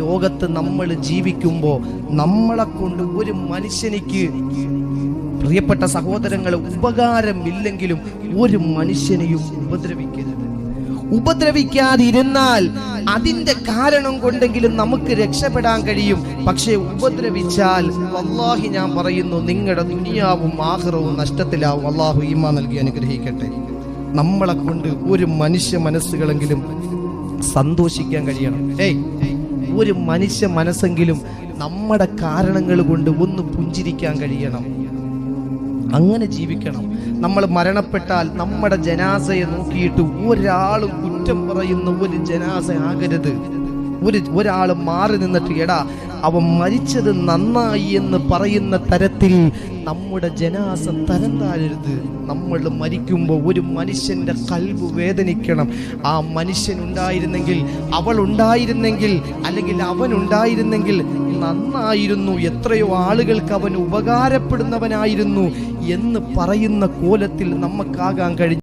ലോകത്ത് നമ്മൾ ജീവിക്കുമ്പോൾ നമ്മളെ കൊണ്ട് ഒരു മനുഷ്യനിക്ക്, പ്രിയപ്പെട്ട സഹോദരങ്ങളെ, ഉപകാരമില്ലെങ്കിലും ഒരു മനുഷ്യനെയും ഉപദ്രവിക്കരുത്. ഉപദ്രവിക്കാതിരുന്നാൽ അതിന്റെ കാരണം കൊണ്ടെങ്കിലും നമുക്ക് രക്ഷപ്പെടാൻ കഴിയും. പക്ഷേ ഉപദ്രവിച്ചാൽ വല്ലാഹി ഞാൻ പറയുന്നു, നിങ്ങളുടെ ദുനിയാവും ആഖിറവും നഷ്ടത്തിലാവും. അള്ളാഹു ഈമാൻ നൽകി അനുഗ്രഹിക്കട്ടെ. നമ്മളെ കൊണ്ട് ഒരു മനുഷ്യ മനസ്സുകളെങ്കിലും സന്തോഷിക്കാൻ കഴിയണം. ഒരു മനുഷ്യ മനസ്സെങ്കിലും നമ്മുടെ കാരണങ്ങൾ കൊണ്ട് ഒന്ന് പുഞ്ചിരിക്കാൻ കഴിയണം. അങ്ങനെ ജീവിക്കണം. നമ്മൾ മരണപ്പെട്ടാൽ നമ്മുടെ ജനാസയെ നോക്കിയിട്ട് ഒരാളും കുറ്റം പറയുന്ന ഒരു ജനാസ ആകരുത്. ഒരാൾ മാറി നിന്നിട്ട് എടാ അവൻ മരിച്ചത് നന്നായി എന്ന് പറയുന്ന തരത്തിൽ നമ്മുടെ ജനാസ തരം താഴരുത്. നമ്മൾ മരിക്കുമ്പോൾ ഒരു മനുഷ്യന്റെ കൽബ് വേദനിക്കണം. ആ മനുഷ്യൻ ഉണ്ടായിരുന്നെങ്കിൽ, അവൾ ഉണ്ടായിരുന്നെങ്കിൽ, അല്ലെങ്കിൽ അവൻ ഉണ്ടായിരുന്നെങ്കിൽ നന്നായിരുന്നു, എത്രയോ ആളുകൾക്ക് അവൻ ഉപകാരപ്പെടുന്നവനായിരുന്നു എന്ന് പറയുന്ന കോലത്തിൽ നമുക്കാകാൻ കഴിഞ്ഞു.